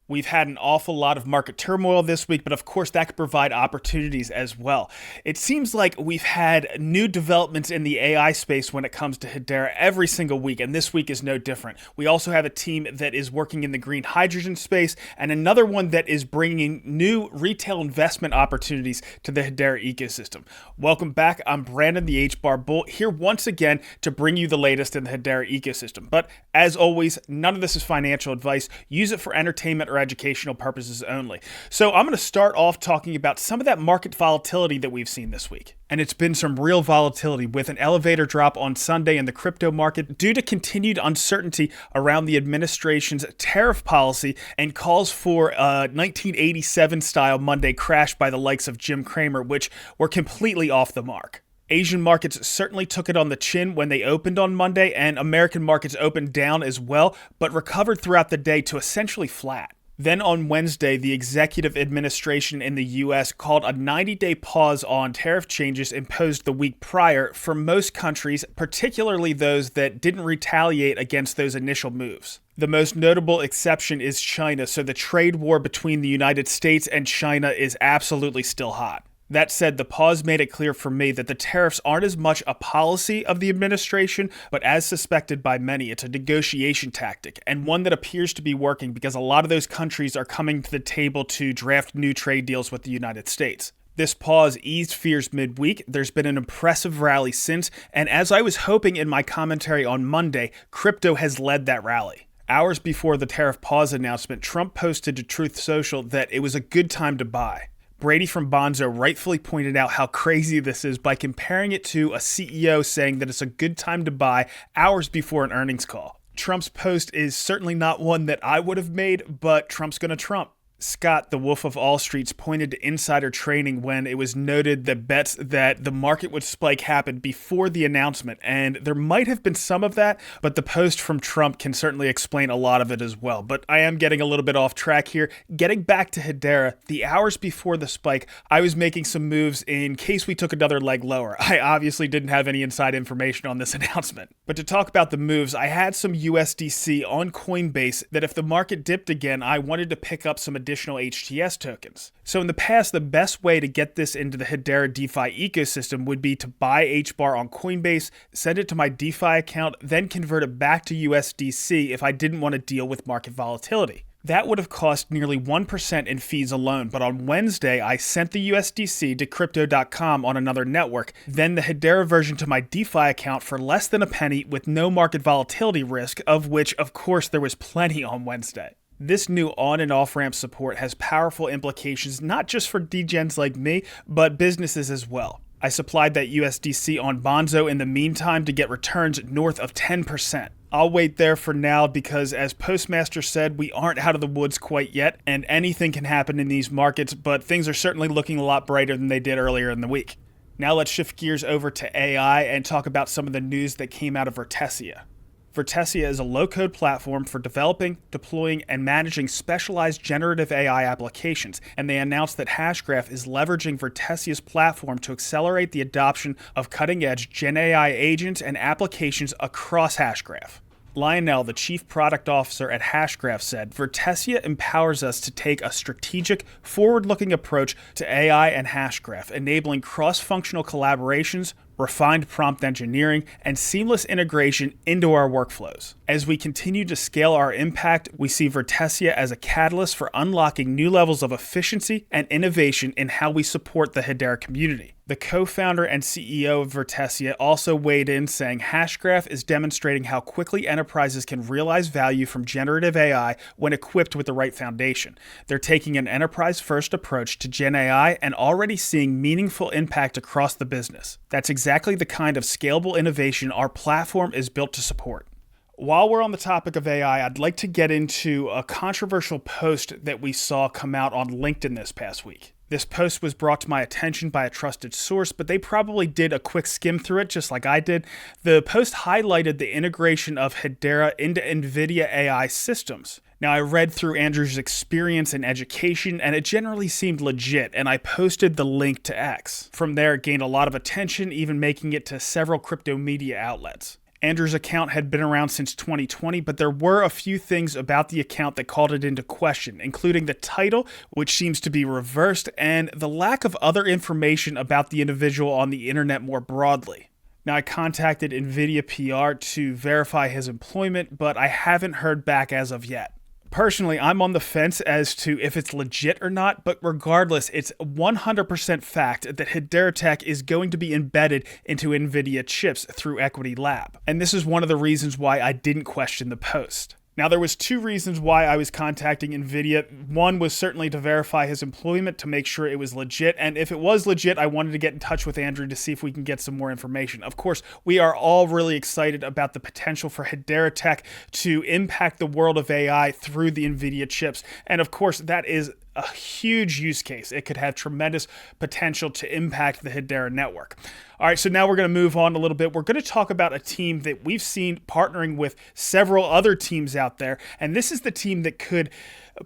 We've had an awful lot of market turmoil this week, but of course that could provide opportunities as well. It seems like we've had new developments in the AI space when it comes to Hedera every single week, and this week is no different. We also have a team that is working in the green hydrogen space, and another one that is bringing new retail investment opportunities to the Hedera ecosystem. Welcome back. I'm Brandon, the HBAR Bull, here once again to bring you the latest in the Hedera ecosystem. But as always, none of this is financial advice. Use it for entertainment or educational purposes only. So I'm going to start off talking about some of that market volatility that we've seen this week. And it's been some real volatility with an elevator drop on Sunday in the crypto market due to continued uncertainty around the administration's tariff policy and calls for a 1987 style Monday crash by the likes of Jim Cramer, which were completely off the mark. Asian markets certainly took it on the chin when they opened on Monday, and American markets opened down as well, but recovered throughout the day to essentially flat. Then on Wednesday, the executive administration in the U.S. called a 90-day pause on tariff changes imposed the week prior for most countries, particularly those that didn't retaliate against those initial moves. The most notable exception is China, so the trade war between the United States and China is absolutely still hot. That said, the pause made it clear for me that the tariffs aren't as much a policy of the administration, but as suspected by many, it's a negotiation tactic, and one that appears to be working because a lot of those countries are coming to the table to draft new trade deals with the United States. This pause eased fears midweek. There's been an impressive rally since, and as I was hoping in my commentary on Monday, crypto has led that rally. Hours before the tariff pause announcement, Trump posted to Truth Social that it was a good time to buy. Brady from Bonzo rightfully pointed out how crazy this is by comparing it to a CEO saying that it's a good time to buy hours before an earnings call. Trump's post is certainly not one that I would have made, but Trump's gonna Trump. Scott, the Wolf of All Streets, pointed to insider trading when it was noted that bets that the market would spike happened before the announcement, and there might have been some of that, but the post from Trump can certainly explain a lot of it as well. But I am getting a little bit off track here. Getting back to Hedera, the hours before the spike, I was making some moves in case we took another leg lower. I obviously didn't have any inside information on this announcement. But to talk about the moves, I had some USDC on Coinbase that if the market dipped again, I wanted to pick up some additional HTS tokens. So in the past, the best way to get this into the Hedera DeFi ecosystem would be to buy HBAR on Coinbase, send it to my DeFi account, then convert it back to USDC if I didn't want to deal with market volatility. That would have cost nearly 1% in fees alone, but on Wednesday, I sent the USDC to Crypto.com on another network, then the Hedera version to my DeFi account for less than a penny with no market volatility risk, of which, of course, there was plenty on Wednesday. This new on and off ramp support has powerful implications not just for degens like me, but businesses as well. I supplied that USDC on Bonzo in the meantime to get returns north of 10%. I'll wait there for now because, as Postmaster said, we aren't out of the woods quite yet, and anything can happen in these markets, but things are certainly looking a lot brighter than they did earlier in the week. Now let's shift gears over to AI and talk about some of the news that came out of Vertesia. Vertesia is a low-code platform for developing, deploying, and managing specialized generative AI applications, and they announced that Hashgraph is leveraging Vertesia's platform to accelerate the adoption of cutting-edge Gen AI agents and applications across Hashgraph. Lionel, the chief product officer at Hashgraph, said, "Vertesia empowers us to take a strategic, forward-looking approach to AI and Hashgraph, enabling cross-functional collaborations, refined prompt engineering, and seamless integration into our workflows. As we continue to scale our impact, we see Vertesia as a catalyst for unlocking new levels of efficiency and innovation in how we support the Hedera community." The co-founder and CEO of Vertesia also weighed in, saying Hashgraph is demonstrating how quickly enterprises can realize value from generative AI when equipped with the right foundation. They're taking an enterprise-first approach to Gen AI and already seeing meaningful impact across the business. That's exactly the kind of scalable innovation our platform is built to support. While we're on the topic of AI, I'd like to get into a controversial post that we saw come out on LinkedIn this past week. This post was brought to my attention by a trusted source, but they probably did a quick skim through it just like I did. The post highlighted the integration of Hedera into Nvidia AI systems. Now, I read through Andrew's experience and education, and it generally seemed legit, and I posted the link to X. From there, it gained a lot of attention, even making it to several crypto media outlets. Andrew's account had been around since 2020, but there were a few things about the account that called it into question, including the title, which seems to be reversed, and the lack of other information about the individual on the internet more broadly. Now, I contacted Nvidia PR to verify his employment, but I haven't heard back as of yet. Personally, I'm on the fence as to if it's legit or not, but regardless, it's 100% fact that Hedera Tech is going to be embedded into Nvidia chips through Equity Lab. And this is one of the reasons why I didn't question the post. Now, there was two reasons why I was contacting Nvidia. One was certainly to verify his employment to make sure it was legit. And if it was legit, I wanted to get in touch with Andrew to see if we can get some more information. Of course, we are all really excited about the potential for Hedera Tech to impact the world of AI through the Nvidia chips. And of course, that is a huge use case. It could have tremendous potential to impact the Hedera network. All right, so now we're going to move on a little bit. We're going to talk about a team that we've seen partnering with several other teams out there, and this is the team that could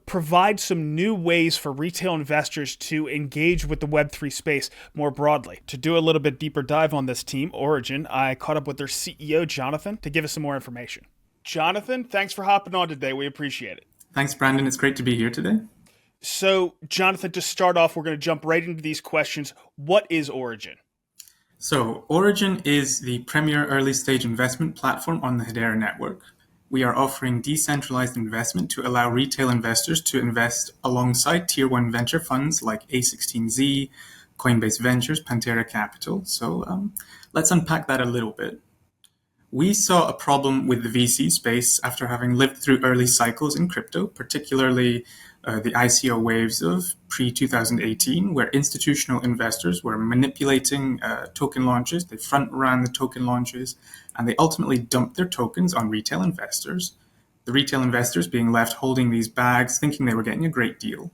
provide some new ways for retail investors to engage with the Web3 space more broadly. To do a little bit deeper dive on this team, Origin, I caught up with their CEO, Jonathan, to give us some more information. Jonathan, thanks for hopping on today. We appreciate it. Thanks, Brandon. It's great to be here today. So, Jonathan, to start off, we're going to jump right into these questions. What is Origin? So, Origin is the premier early-stage investment platform on the Hedera network. We are offering decentralized investment to allow retail investors to invest alongside Tier 1 venture funds like A16Z, Coinbase Ventures, Pantera Capital. So, let's unpack that a little bit. We saw a problem with the VC space after having lived through early cycles in crypto, particularly the ICO waves of pre-2018, where institutional investors were manipulating token launches. They front-ran the token launches, and they ultimately dumped their tokens on retail investors, the retail investors being left holding these bags, thinking they were getting a great deal.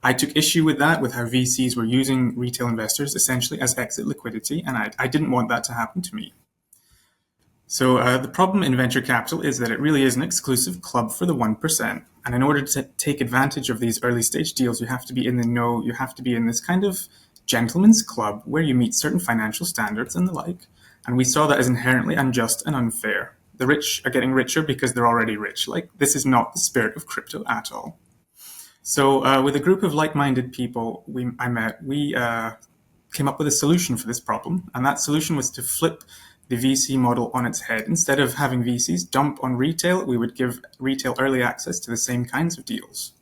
I took issue with that, with how VCs were using retail investors essentially as exit liquidity, and I didn't want that to happen to me. So the problem in venture capital is that it really is an exclusive club for the 1%. And in order to take advantage of these early stage deals, you have to be in the know, you have to be in this kind of gentleman's club where you meet certain financial standards and the like. And we saw that as inherently unjust and unfair. The rich are getting richer because they're already rich. Like, this is not the spirit of crypto at all. So with a group of like-minded people we came up with a solution for this problem. And that solution was to flip the VC model on its head. Instead of having VCs dump on retail, we would give retail early access to the same kinds of deals.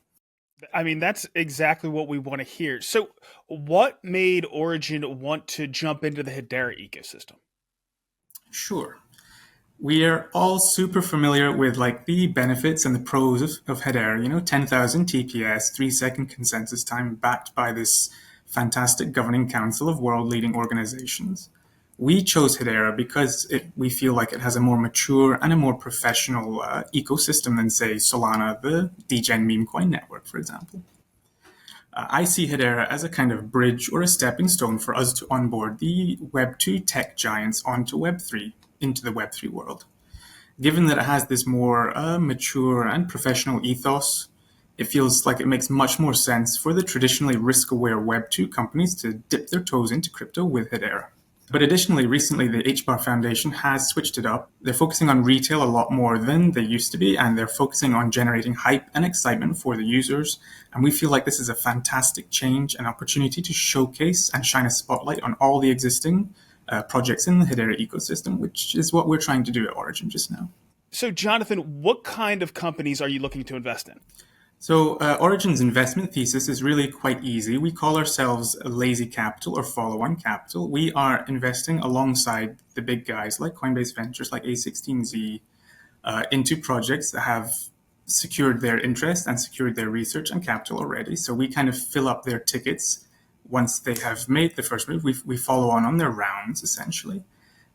I mean, that's exactly what we want to hear. So what made Origin want to jump into the Hedera ecosystem? Sure. We are all super familiar with like the benefits and the pros of Hedera, 10,000 TPS, 3-second consensus time backed by this fantastic governing council of world-leading organizations. We chose Hedera because we feel like it has a more mature and a more professional ecosystem than, say, Solana, the degen meme coin network, for example. I see Hedera as a kind of bridge or a stepping stone for us to onboard the Web2 tech giants onto Web3, into the Web3 world. Given that it has this more mature and professional ethos, it feels like it makes much more sense for the traditionally risk-aware Web2 companies to dip their toes into crypto with Hedera. But additionally, recently, the HBAR Foundation has switched it up. They're focusing on retail a lot more than they used to be, and they're focusing on generating hype and excitement for the users. And we feel like this is a fantastic change, an opportunity to showcase and shine a spotlight on all the existing projects in the Hedera ecosystem, which is what we're trying to do at Origin just now. So, Jonathan, what kind of companies are you looking to invest in? So Origin's investment thesis is really quite easy. We call ourselves lazy capital or follow-on capital. We are investing alongside the big guys like Coinbase Ventures, like A16Z, into projects that have secured their interest and secured their research and capital already. So we kind of fill up their tickets once they have made the first move. We follow on their rounds, essentially.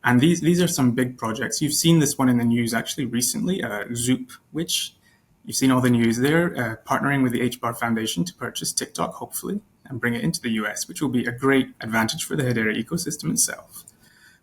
And these are some big projects. You've seen this one in the news actually recently, Zoop, which... You've seen all the news there, partnering with the HBAR Foundation to purchase TikTok, hopefully, and bring it into the US, which will be a great advantage for the Hedera ecosystem itself.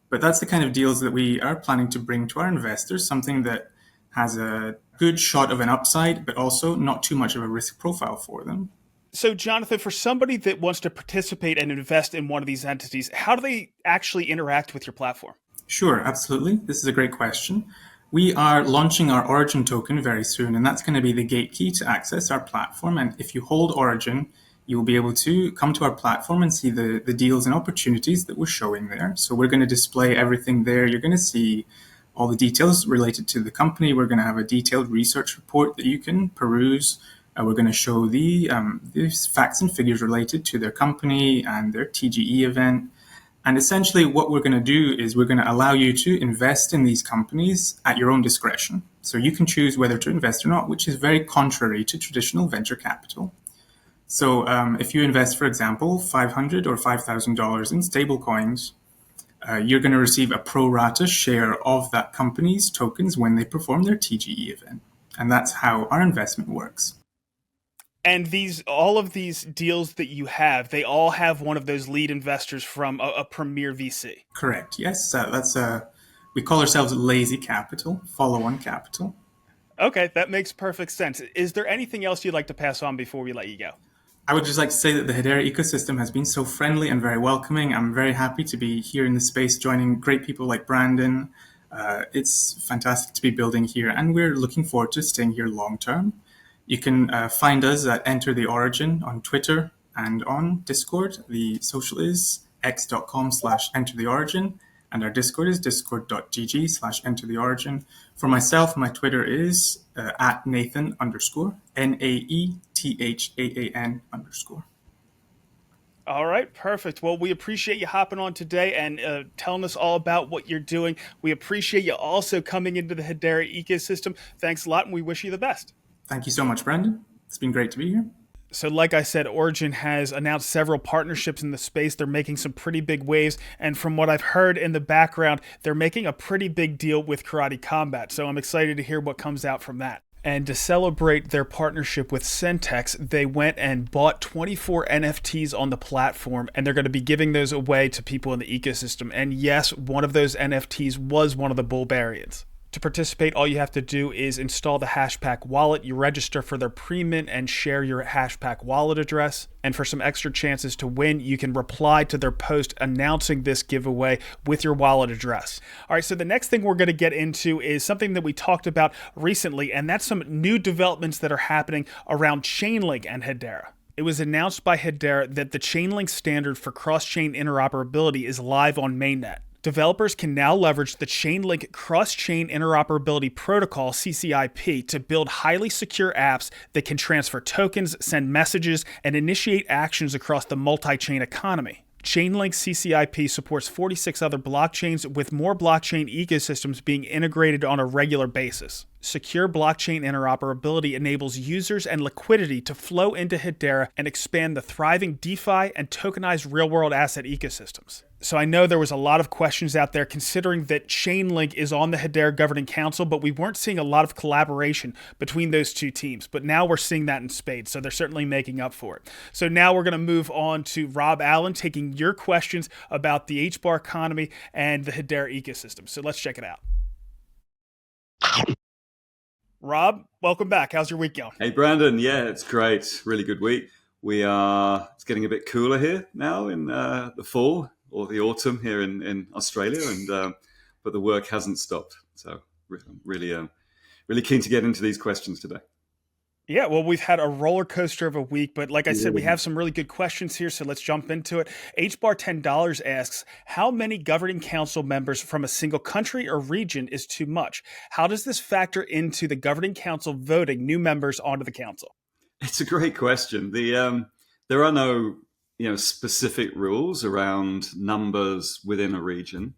But that's the kind of deals that we are planning to bring to our investors, something that has a good shot of an upside, but also not too much of a risk profile for them. So, Jonathan, for somebody that wants to participate and invest in one of these entities, how do they actually interact with your platform? Sure, absolutely. This is a great question. We are launching our Origin token very soon, and that's going to be the gate key to access our platform. And if you hold Origin, you will be able to come to our platform and see the deals and opportunities that we're showing there. So we're going to display everything there. You're going to see all the details related to the company. We're going to have a detailed research report that you can peruse. We're going to show the facts and figures related to their company and their TGE event. And essentially, what we're going to do is we're going to allow you to invest in these companies at your own discretion. So you can choose whether to invest or not, which is very contrary to traditional venture capital. So if you invest, for example, $500 or $5,000 in stablecoins, you're going to receive a pro rata share of that company's tokens when they perform their TGE event. And that's how our investment works. And all of these deals that you have, they all have one of those lead investors from a premier VC. Correct. Yes, we call ourselves lazy capital, follow-on capital. Okay, that makes perfect sense. Is there anything else you'd like to pass on before we let you go? I would just like to say that the Hedera ecosystem has been so friendly and very welcoming. I'm very happy to be here in the space, joining great people like Brandon. It's fantastic to be building here, and we're looking forward to staying here long term. You can find us at Enter the Origin on Twitter and on Discord. The social is x.com/entertheorigin, and our Discord is discord.gg/entertheorigin. For myself, my Twitter is at Nathan _ NAETHAAN_. All right, perfect. Well, we appreciate you hopping on today and telling us all about what you're doing. We appreciate you also coming into the Hedera ecosystem. Thanks a lot, and we wish you the best. Thank you so much, Brandon. It's been great to be here. So like I said, Origin has announced several partnerships in the space. They're making some pretty big waves. And from what I've heard in the background, they're making a pretty big deal with Karate Combat. So I'm excited to hear what comes out from that. And to celebrate their partnership with Centex, they went and bought 24 NFTs on the platform, and they're going to be giving those away to people in the ecosystem. And yes, one of those NFTs was one of the Bulbarians. To participate, all you have to do is install the HBARK wallet. You register for their pre-mint and share your HBARK wallet address. And for some extra chances to win, you can reply to their post announcing this giveaway with your wallet address. All right, so the next thing we're going to get into is something that we talked about recently, and that's some new developments that are happening around Chainlink and Hedera. It was announced by Hedera that the Chainlink standard for cross-chain interoperability is live on mainnet. Developers can now leverage the Chainlink Cross-Chain Interoperability Protocol, CCIP, to build highly secure apps that can transfer tokens, send messages, and initiate actions across the multi-chain economy. Chainlink CCIP supports 46 other blockchains, with more blockchain ecosystems being integrated on a regular basis. Secure blockchain interoperability enables users and liquidity to flow into Hedera and expand the thriving DeFi and tokenized real-world asset ecosystems. So I know there was a lot of questions out there considering that Chainlink is on the Hedera Governing Council, but we weren't seeing a lot of collaboration between those two teams. But now we're seeing that in spades, so they're certainly making up for it. So now we're going to move on to Rob Allen taking your questions about the HBAR economy and the Hedera ecosystem. So let's check it out. Rob, welcome back. How's your week going? Hey, Brandon. Yeah, it's great. Really good week. It's getting a bit cooler here now in the fall or the autumn here in Australia, but the work hasn't stopped. So really keen to get into these questions today. Yeah, well, we've had a roller coaster of a week, but like I said, we have some really good questions here, so let's jump into it. HBAR $10 asks, how many governing council members from a single country or region is too much? How does this factor into the governing council voting new members onto the council? It's a great question. There are no specific rules around numbers within a region.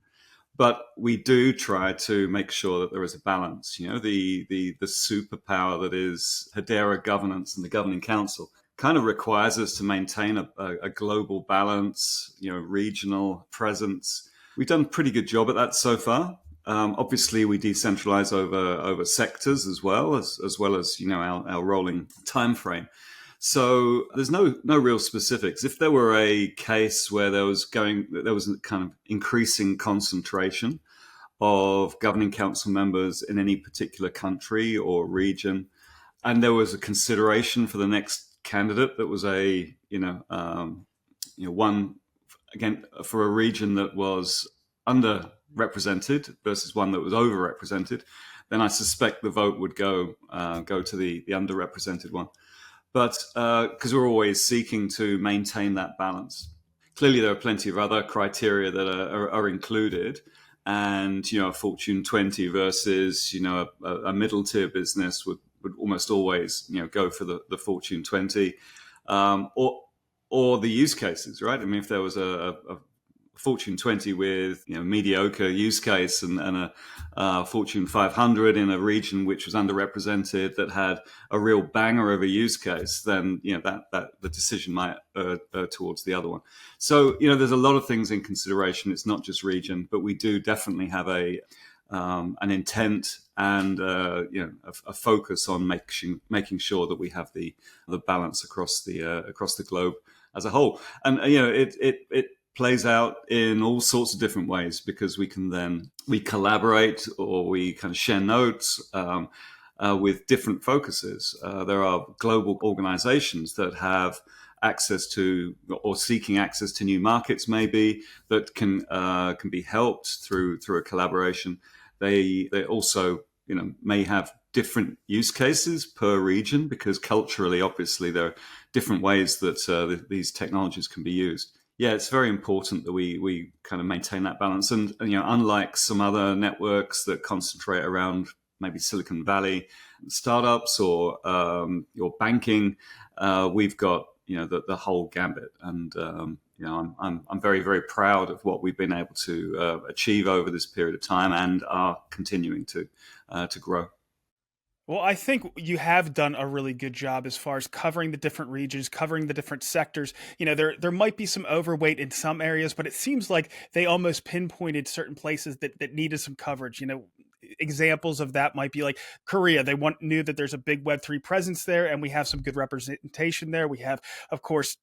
But we do try to make sure that there is a balance. The superpower that is Hedera governance and the governing council kind of requires us to maintain a global balance, regional presence. We've done a pretty good job at that so far. Obviously, we decentralize over sectors as well as our rolling time frame. So there's no real specifics. If there were a case where there was a kind of increasing concentration of governing council members in any particular country or region, and there was a consideration for the next candidate that was one again for a region that was under represented versus one that was overrepresented, then I suspect the vote would go to the underrepresented one. But because we're always seeking to maintain that balance. Clearly, there are plenty of other criteria that are included, and a Fortune 20 versus a middle tier business would almost always go for the Fortune 20, or the use cases, right? I mean, if there was a Fortune 20 with mediocre use case and a Fortune 500 in a region which was underrepresented that had a real banger of a use case, then that the decision might err towards the other one. So there's a lot of things in consideration. It's not just region, but we do definitely have an intent and a focus on making sure that we have the balance across the globe as a whole. And it plays out in all sorts of different ways, because we collaborate or we kind of share notes with different focuses. There are global organizations that have access to or seeking access to new markets, maybe, that can be helped through a collaboration. They also may have different use cases per region, because culturally, obviously, there are different ways that these technologies can be used. Yeah, it's very important that we kind of maintain that balance. And unlike some other networks that concentrate around maybe Silicon Valley startups or banking, we've got the whole gambit. And I'm very, very proud of what we've been able to achieve over this period of time, and are continuing to grow. Well, I think you have done a really good job as far as covering the different regions, covering the different sectors. There might be some overweight in some areas, but it seems like they almost pinpointed certain places that needed some coverage. Examples of that might be like Korea. They knew that there's a big Web3 presence there, and we have some good representation there. We have, of course,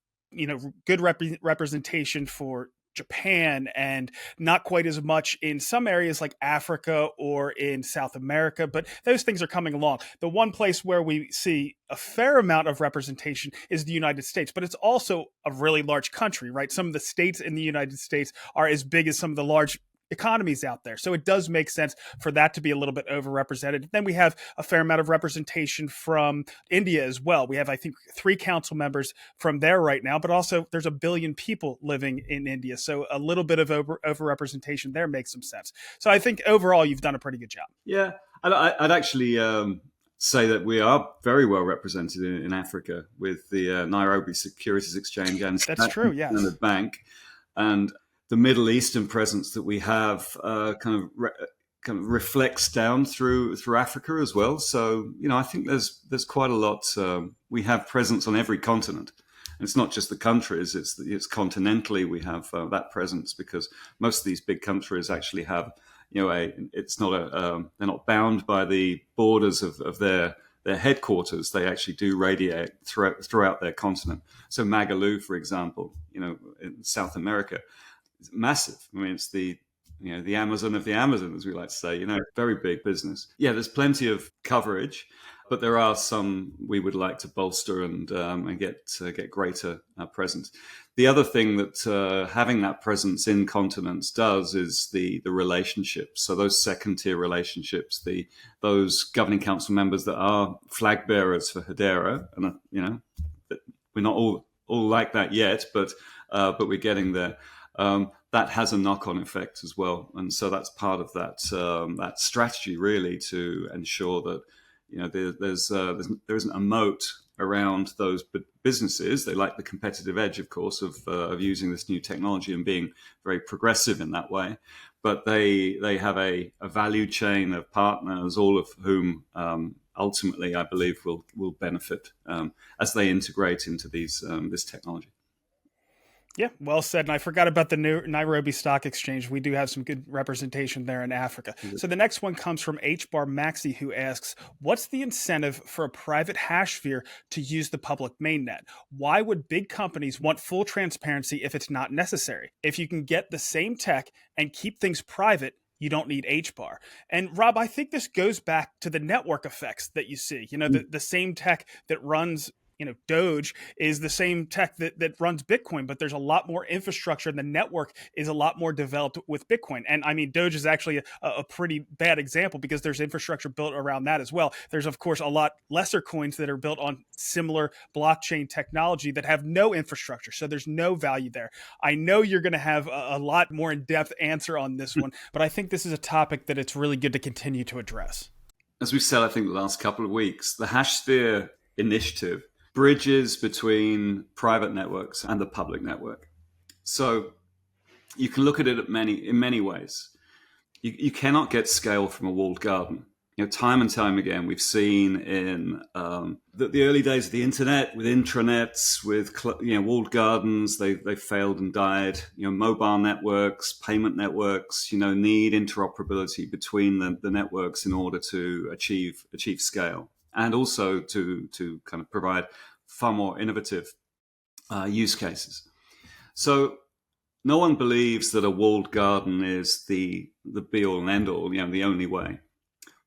good representation for Japan, and not quite as much in some areas like Africa or in South America, but those things are coming along. The one place where we see a fair amount of representation is the United States, but it's also a really large country, right? Some of the states in the United States are as big as some of the large economies out there. So it does make sense for that to be a little bit overrepresented. Then we have a fair amount of representation from India as well. We have, I think, 3 council members from there right now, but also there's 1 billion people living in India. So a little bit of overrepresentation there makes some sense. So I think overall you've done a pretty good job. Yeah, I'd actually say that we are very well represented in Africa with the Nairobi Securities Exchange and that's true, yes, and the bank. And the Middle Eastern presence that we have kind of reflects down through Africa as well. So I think there's quite a lot. We have presence on every continent, and it's not just the countries. It's continentally we have that presence, because most of these big countries actually have it's not they're not bound by the borders of their headquarters. They actually do radiate throughout their continent. So Magalu, for example, in South America, massive. I mean, it's the Amazon of the Amazon, as we like to say. Very big business. Yeah, there's plenty of coverage, but there are some we would like to bolster and get greater presence. The other thing that having that presence in continents does is the relationships. So those second tier relationships, those governing council members that are flag bearers for Hedera, and we're not all like that yet, but we're getting there. That has a knock-on effect as well, and so that's part of that strategy, really, to ensure that there isn't a moat around those businesses. They like the competitive edge, of course, of using this new technology and being very progressive in that way, but they have a value chain of partners, all of whom ultimately, I believe, will benefit as they integrate into this technology. Yeah, well said. And I forgot about the Nairobi Stock Exchange. We do have some good representation there in Africa. Mm-hmm. So the next one comes from HBAR Maxi, who asks, what's the incentive for a private hash sphere to use the public mainnet? Why would big companies want full transparency if it's not necessary? If you can get the same tech and keep things private, you don't need HBAR. And Rob, I think this goes back to the network effects that you see. The same tech that runs Doge is the same tech that runs Bitcoin, but there's a lot more infrastructure and the network is a lot more developed with Bitcoin. And I mean, Doge is actually a pretty bad example because there's infrastructure built around that as well. There's, of course, a lot lesser coins that are built on similar blockchain technology that have no infrastructure. So there's no value there. I know you're going to have a lot more in-depth answer on this one, but I think this is a topic that it's really good to continue to address. As we've said, I think the last couple of weeks, the HashSphere initiative bridges between private networks and the public network. So you can look at it in many ways. You cannot get scale from a walled garden. Time and time again, we've seen in the early days of the internet, with intranets, with walled gardens, they failed and died. Mobile networks, payment networks, need interoperability between the networks in order to achieve scale, and also to kind of provide far more innovative use cases. So no one believes that a walled garden is the be all and end all, the only way.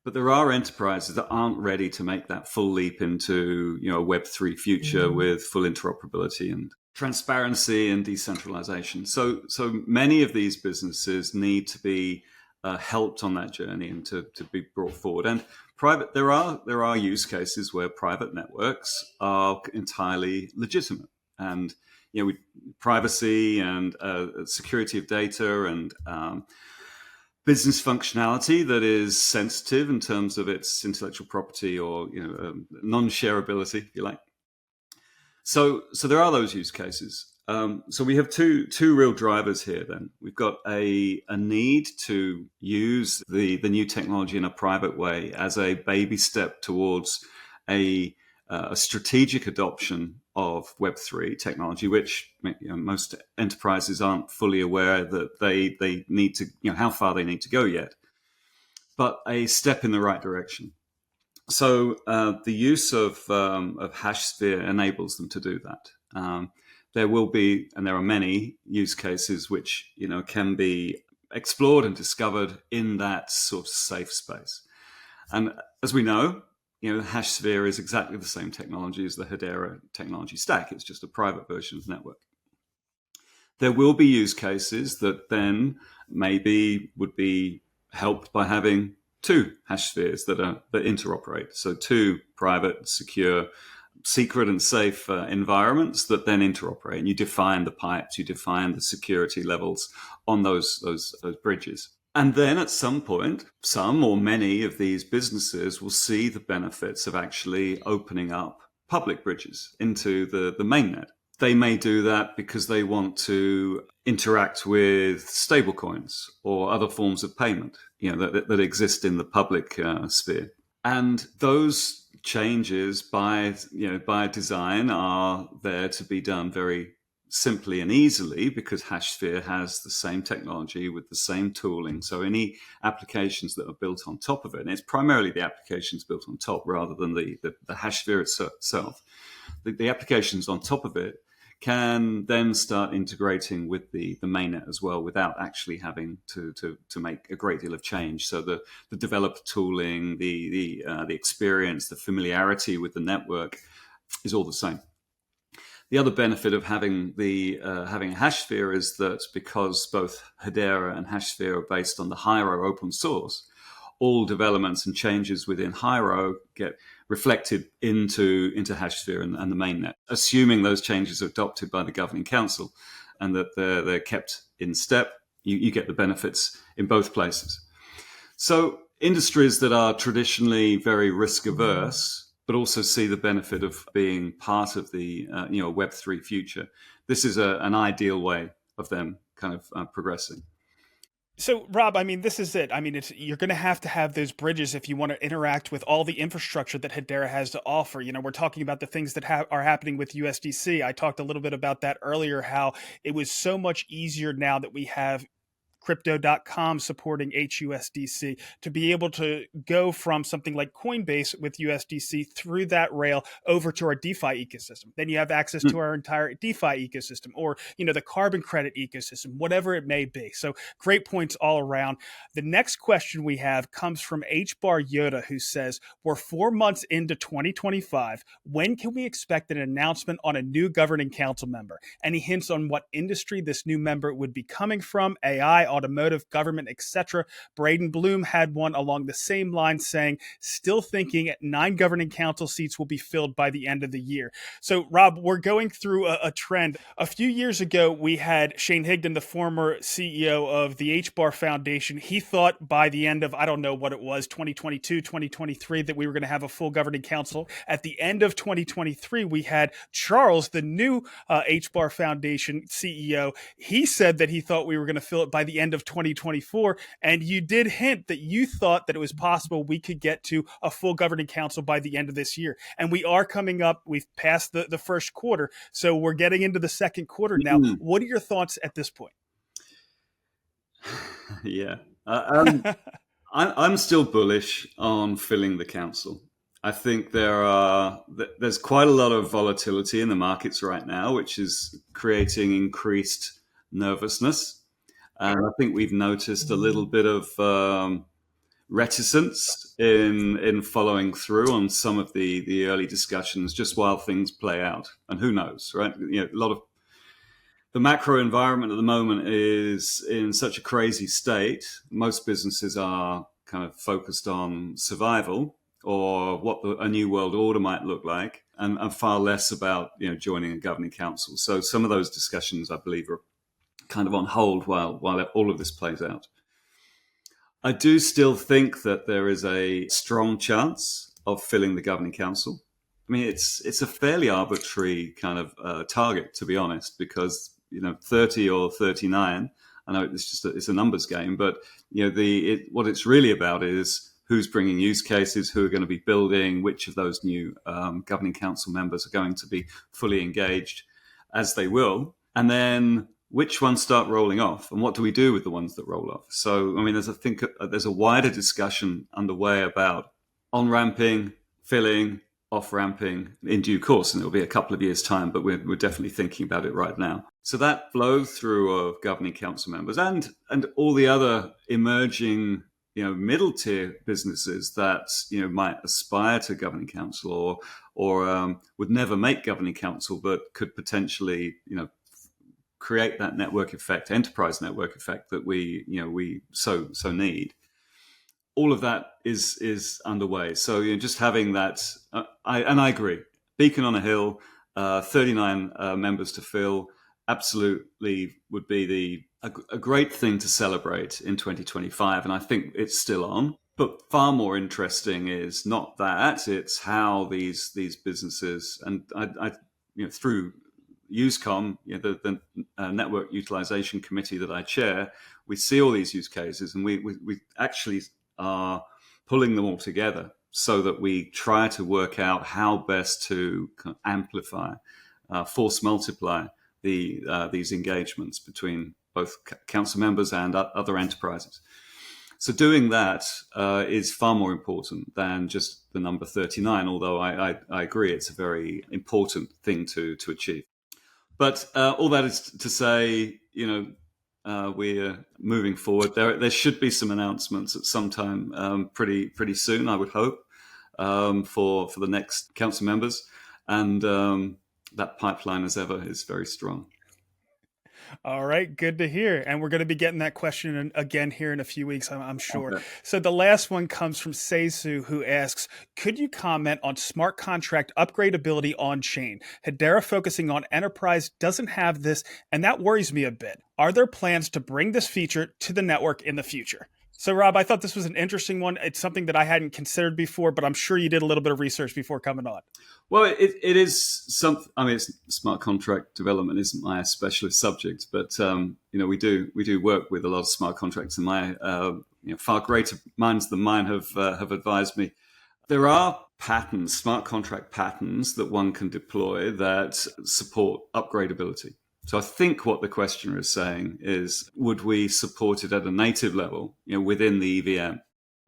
But there are enterprises that aren't ready to make that full leap into, a Web3 future with full interoperability and transparency and decentralization. So many of these businesses need to be helped on that journey and to be brought forward. And there are use cases where private networks are entirely legitimate, and privacy and security of data and business functionality that is sensitive in terms of its intellectual property or non-shareability, if you like. So there are those use cases. So we have two real drivers here. Then we've got a need to use the new technology in a private way as a baby step towards a strategic adoption of Web3 technology, which most enterprises aren't fully aware that they need to, how far they need to go yet, but a step in the right direction. So the use of HashSphere enables them to do that. There will be, and there are many use cases which can be explored and discovered in that sort of safe space. And as we know, HashSphere is exactly the same technology as the Hedera technology stack. It's just a private version of the network. There will be use cases that then maybe would be helped by having two HashSpheres that interoperate. So two private, secure, secret and safe environments that then interoperate. And you define the pipes, you define the security levels on those bridges. And then at some point, some or many of these businesses will see the benefits of actually opening up public bridges into the mainnet. They may do that because they want to interact with stablecoins or other forms of payment, that exist in the public sphere. And those changes by design are there to be done very simply and easily because HashSphere has the same technology with the same tooling. So any applications that are built on top of it, and it's primarily the applications built on top rather than the HashSphere itself, the applications on top of it can then start integrating with the mainnet as well without actually having to make a great deal of change. So the developer tooling, the experience, the familiarity with the network is all the same. The other benefit of having having a HashSphere is that because both Hedera and HashSphere are based on the Hyro open source, all developments and changes within Hyro get reflected into HashSphere and the mainnet, assuming those changes are adopted by the governing council and that they're kept in step. You get the benefits in both places. So industries that are traditionally very risk averse but also see the benefit of being part of the Web3 future. This is an ideal way of them kind of progressing. So, Rob, I mean, this is it. I mean, you're going to have those bridges if you want to interact with all the infrastructure that Hedera has to offer. We're talking about the things that are happening with USDC. I talked a little bit about that earlier, how it was so much easier now that we have Crypto.com supporting HUSDC, to be able to go from something like Coinbase with USDC through that rail over to our DeFi ecosystem. Then you have access to our entire DeFi ecosystem, or the carbon credit ecosystem, whatever it may be. So great points all around. The next question we have comes from HBAR Yoda, who says, we're 4 months into 2025. When can we expect an announcement on a new governing council member? Any hints on what industry this new member would be coming from? AI, automotive, government, etc. Braden Bloom had one along the same line, saying, still thinking 9 governing council seats will be filled by the end of the year. So, Rob, we're going through a trend. A few years ago, we had Shane Higdon, the former CEO of the HBAR Foundation. He thought by the end of, I don't know what it was, 2022, 2023, that we were going to have a full governing council. At the end of 2023, we had Charles, the new HBAR Foundation CEO. He said that he thought we were going to fill it by the end of 2024. And you did hint that you thought that it was possible we could get to a full governing council by the end of this year. And we are coming up. We've passed the first quarter. So we're getting into the second quarter now. What are your thoughts at this point? Yeah. I'm still bullish on filling the council. I think there's quite a lot of volatility in the markets right now, which is creating increased nervousness. And I think we've noticed a little bit of reticence in following through on some of the early discussions just while things play out. And who knows, right? A lot of the macro environment at the moment is in such a crazy state. Most businesses are kind of focused on survival or what a new world order might look like, and far less about joining a governing council. So some of those discussions, I believe, are kind of on hold while all of this plays out. I do still think that there is a strong chance of filling the governing council. I mean, it's a fairly arbitrary kind of target, to be honest, because 30 or 39. I know it's a numbers game, but what it's really about is who's bringing use cases, who are going to be building, which of those new governing council members are going to be fully engaged, as they will, and then which ones start rolling off, and what do we do with the ones that roll off? So, I mean, there's a wider discussion underway about on-ramping, filling, off-ramping in due course, and it'll be a couple of years' time, but we're definitely thinking about it right now. So that flow through of governing council members and all the other emerging, middle tier businesses that might aspire to governing council or would never make governing council, but could potentially create that network effect, enterprise network effect that we so need. All of that is underway. So just having that, I agree. Beacon on a hill, 39 members to fill, absolutely would be a great thing to celebrate in 2025, and I think it's still on. But far more interesting is not that; it's how these businesses and I through UseCom, the network utilization committee that I chair, we see all these use cases, and we actually are pulling them all together so that we try to work out how best to amplify, force multiply these engagements between both council members and other enterprises. So doing that is far more important than just the number 39, although I agree it's a very important thing to achieve. But all that is to say, we're moving forward. There should be some announcements at some time pretty soon, I would hope, for the next council members. And that pipeline, as ever, is very strong. All right, good to hear. And we're going to be getting that question again here in a few weeks, I'm sure. Okay. So the last one comes from Seisu, who asks, could you comment on smart contract upgradability on chain? Hedera focusing on enterprise doesn't have this, and that worries me a bit. Are there plans to bring this feature to the network in the future? So, Rob, I thought this was an interesting one. It's something that I hadn't considered before, but I'm sure you did a little bit of research before coming on. Well, it is something. I mean, smart contract development isn't my specialist subject, but we do work with a lot of smart contracts, and my far greater minds than mine have advised me. There are patterns, smart contract patterns that one can deploy that support upgradability. So I think what the questioner is saying is, would we support it at a native level, within the EVM?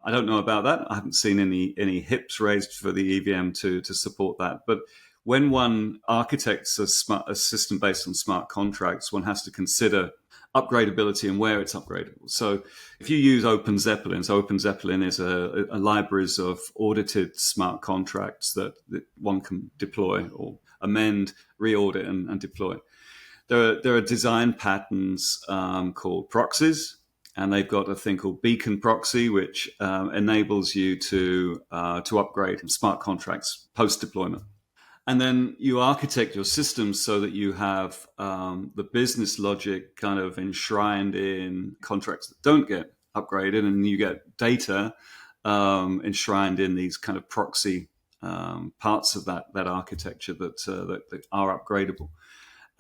I don't know about that. I haven't seen any hips raised for the EVM to support that. But when one architects a system based on smart contracts, one has to consider upgradability and where it's upgradable. So if you use OpenZeppelin, so OpenZeppelin is a libraries of audited smart contracts that one can deploy or amend, reaudit, and deploy. There are design patterns called proxies, and they've got a thing called Beacon Proxy, which enables you to upgrade smart contracts post-deployment. And then you architect your systems so that you have the business logic kind of enshrined in contracts that don't get upgraded, and you get data enshrined in these kind of proxy parts of that architecture that are upgradable.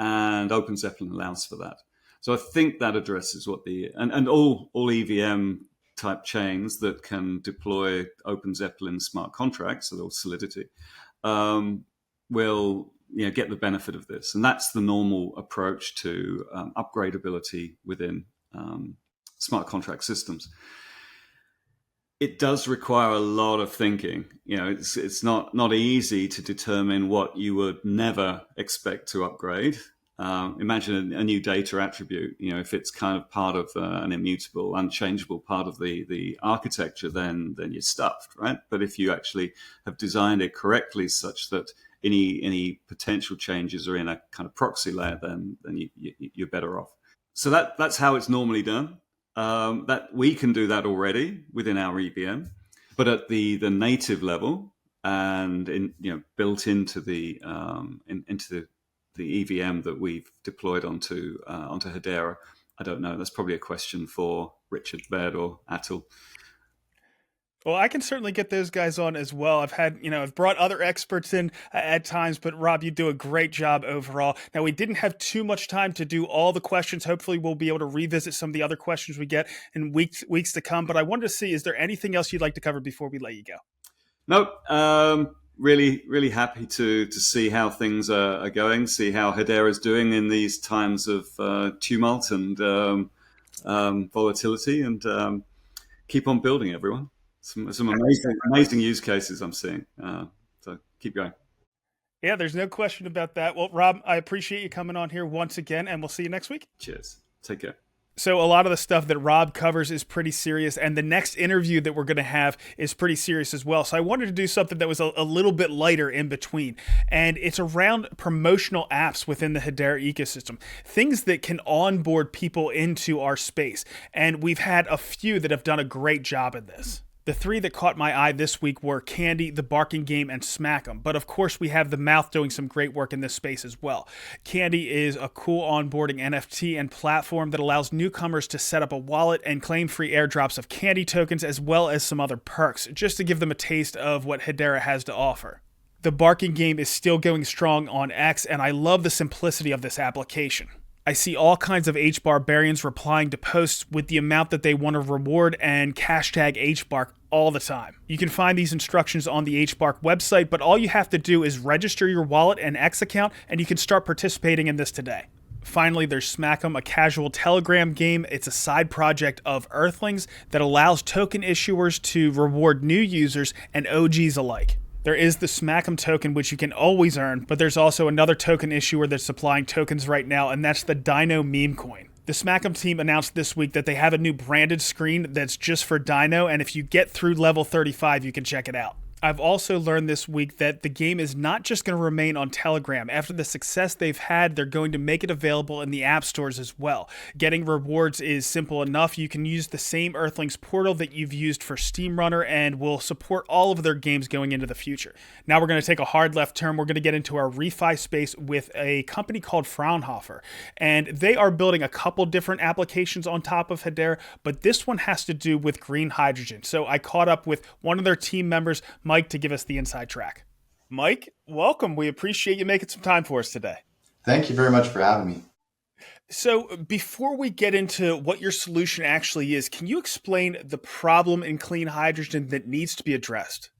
And OpenZeppelin allows for that. So I think that addresses what and all EVM type chains that can deploy OpenZeppelin smart contracts, or Solidity, will get the benefit of this. And that's the normal approach to upgradability within smart contract systems. It does require a lot of thinking. It's not easy to determine what you would never expect to upgrade. Imagine a new data attribute. If it's kind of part of an immutable, unchangeable part of the architecture, then you're stuffed, right? But if you actually have designed it correctly, such that any potential changes are in a kind of proxy layer, then you're better off. So that's how it's normally done. That we can do that already within our EVM, but at the native level and built into the EVM that we've deployed onto Hedera, I don't know. That's probably a question for Richard Baird or Atul. Well, I can certainly get those guys on as well. I've brought other experts in at times, but Rob, you do a great job overall. Now, we didn't have too much time to do all the questions. Hopefully, we'll be able to revisit some of the other questions we get in weeks to come. But I wanted to see, is there anything else you'd like to cover before we let you go? Nope. Really, really happy to see how things are going, see how Hedera is doing in these times of tumult and volatility, and keep on building, everyone. Some amazing use cases I'm seeing. So keep going. Yeah, there's no question about that. Well, Rob, I appreciate you coming on here once again, and we'll see you next week. Cheers. Take care. So a lot of the stuff that Rob covers is pretty serious, and the next interview that we're going to have is pretty serious as well. So I wanted to do something that was a little bit lighter in between, and it's around promotional apps within the Hedera ecosystem, things that can onboard people into our space. And we've had a few that have done a great job at this. The three that caught my eye this week were Candy, the Barking Game, and SmackUm. But of course, we have the Mouth doing some great work in this space as well. Candy is a cool onboarding NFT and platform that allows newcomers to set up a wallet and claim free airdrops of Candy tokens, as well as some other perks, just to give them a taste of what Hedera has to offer. The Barking Game is still going strong on X, and I love the simplicity of this application. I see all kinds of HBAR replying to posts with the amount that they want to reward and hashtag HBARK all the time. You can find these instructions on the HBARK website, but all you have to do is register your wallet and X account, and you can start participating in this today. Finally, there's SmackUm, a casual Telegram game. It's a side project of Earthlings that allows token issuers to reward new users and OGs alike. There is the SmackUm token, which you can always earn, but there's also another token issuer that's supplying tokens right now, and that's the Dino meme coin. The SmackUm team announced this week that they have a new branded screen that's just for Dino, and if you get through level 35, you can check it out. I've also learned this week that the game is not just going to remain on Telegram. After the success they've had, they're going to make it available in the app stores as well. Getting rewards is simple enough. You can use the same Earthlings portal that you've used for SteamRunner and will support all of their games going into the future. Now we're going to take a hard left turn. We're going to get into our refi space with a company called Fraunhofer. And they are building a couple different applications on top of Hedera, but this one has to do with green hydrogen. So I caught up with one of their team members, Mike, to give us the inside track. Mike, welcome. We appreciate you making some time for us today. Thank you very much for having me. So before we get into what your solution actually is, can you explain the problem in clean hydrogen that needs to be addressed?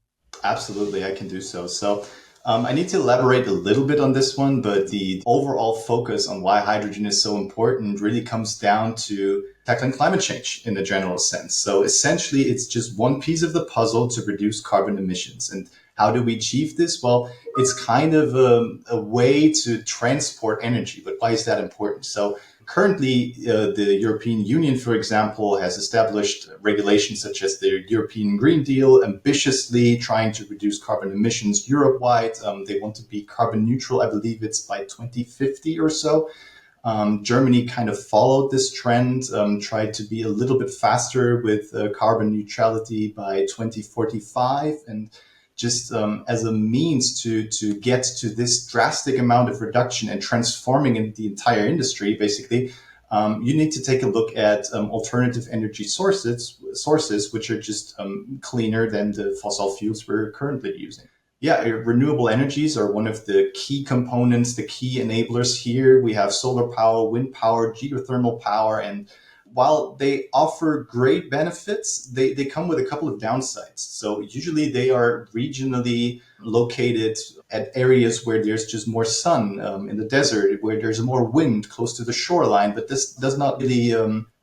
Absolutely, I can do so. So I need to elaborate a little bit on this one, but the overall focus on why hydrogen is so important really comes down to tackling climate change in a general sense. So essentially, it's just one piece of the puzzle to reduce carbon emissions. And how do we achieve this? Well, it's kind of a way to transport energy. But why is that important? So currently, the European Union, for example, has established regulations such as the European Green Deal, ambitiously trying to reduce carbon emissions Europe-wide. They want to be carbon neutral, I believe it's by 2050 or so. Germany kind of followed this trend, tried to be a little bit faster with carbon neutrality by 2045. And just as a means to get to this drastic amount of reduction and transforming in the entire industry, basically, you need to take a look at alternative energy sources which are just cleaner than the fossil fuels we're currently using. Yeah, renewable energies are one of the key components, the key enablers here. We have solar power, wind power, geothermal power, and while they offer great benefits, they come with a couple of downsides. So usually they are regionally located at areas where there's just more sun, in the desert, where there's more wind close to the shoreline, but this does not really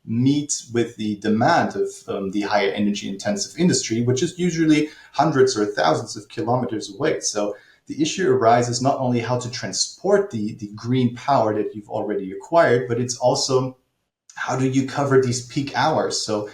meet with the demand of the higher energy intensive industry, which is usually hundreds or thousands of kilometers away. So the issue arises not only how to transport the green power that you've already acquired, but it's also how do you cover these peak hours? So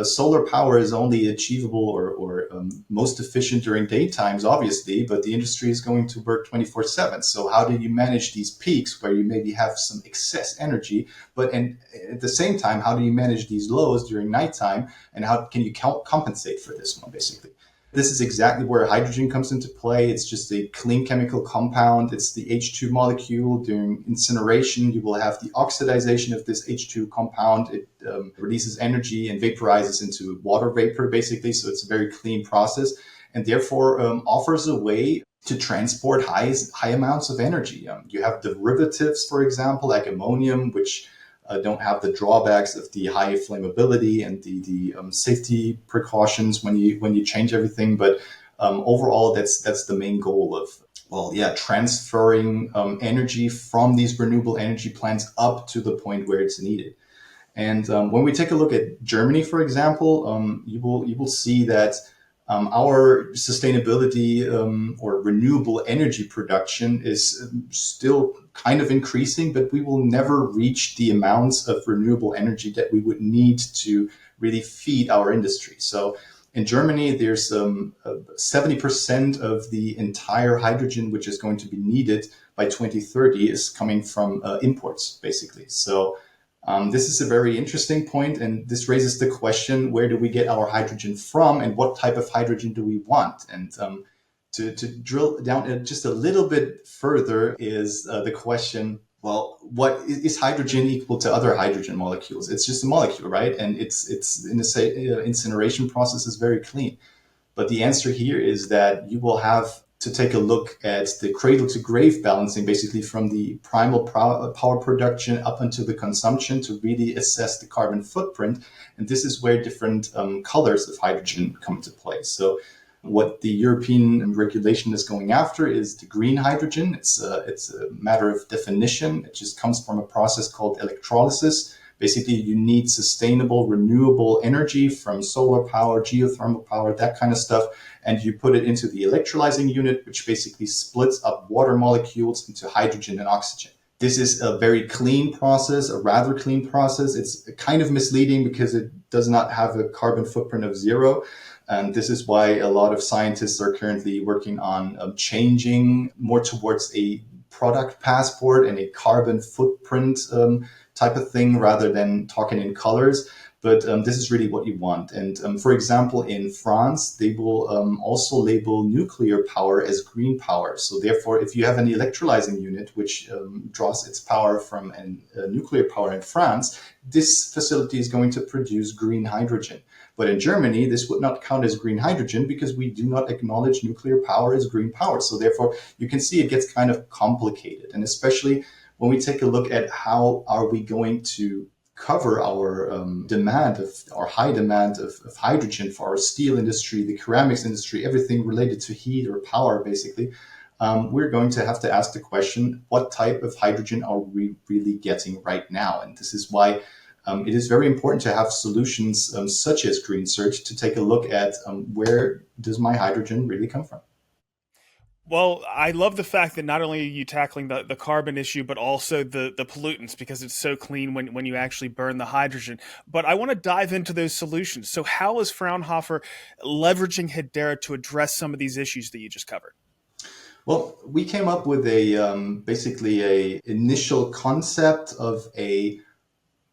solar power is only achievable or most efficient during daytimes, obviously, but the industry is going to work 24/7. So how do you manage these peaks where you maybe have some excess energy, but at the same time, how do you manage these lows during nighttime, and how can you compensate for this one, basically? This is exactly where hydrogen comes into play. It's just a clean chemical compound. It's the H2 molecule. During incineration, you will have the oxidization of this H2 compound. It releases energy and vaporizes into water vapor, basically. So it's a very clean process, and therefore offers a way to transport high amounts of energy. You have derivatives, for example, like ammonium, which don't have the drawbacks of the high flammability and the safety precautions when you change everything. But overall, that's the main goal of transferring energy from these renewable energy plants up to the point where it's needed. And when we take a look at Germany, for example, you will see that our sustainability or renewable energy production is still kind of increasing, but we will never reach the amounts of renewable energy that we would need to really feed our industry. So in Germany, there's 70% of the entire hydrogen which is going to be needed by 2030 is coming from imports, basically. So this is a very interesting point, and this raises the question, where do we get our hydrogen from, and what type of hydrogen do we want? And to drill down just a little bit further is the question, well, what is hydrogen equal to other hydrogen molecules? It's just a molecule, right? And it's in the incineration process is very clean. But the answer here is that you will have to take a look at the cradle to grave balancing, basically from the primal power production up until the consumption, to really assess the carbon footprint. And this is where different colors of hydrogen come into play. So what the European regulation is going after is the green hydrogen. It's a matter of definition. It just comes from a process called electrolysis. Basically, you need sustainable, renewable energy from solar power, geothermal power, that kind of stuff. And you put it into the electrolyzing unit, which basically splits up water molecules into hydrogen and oxygen. This is a very clean process, a rather clean process. It's kind of misleading because it does not have a carbon footprint of 0. And this is why a lot of scientists are currently working on changing more towards a product passport and a carbon footprint type of thing, rather than talking in colors. But this is really what you want. And for example, in France, they will also label nuclear power as green power. So therefore, if you have an electrolyzing unit, which draws its power from nuclear power in France, this facility is going to produce green hydrogen. But in Germany, this would not count as green hydrogen because we do not acknowledge nuclear power as green power. So therefore, you can see it gets kind of complicated. And especially when we take a look at how are we going to cover our high demand of hydrogen for our steel industry, the ceramics industry, everything related to heat or power, basically. we're going to have to ask the question, what type of hydrogen are we really getting right now? And this is why it is very important to have solutions such as Green Search to take a look at where does my hydrogen really come from. Well, I love the fact that not only are you tackling the carbon issue, but also the pollutants, because it's so clean when you actually burn the hydrogen. But I want to dive into those solutions. So how is Fraunhofer leveraging Hedera to address some of these issues that you just covered? Well, we came up with basically a initial concept of a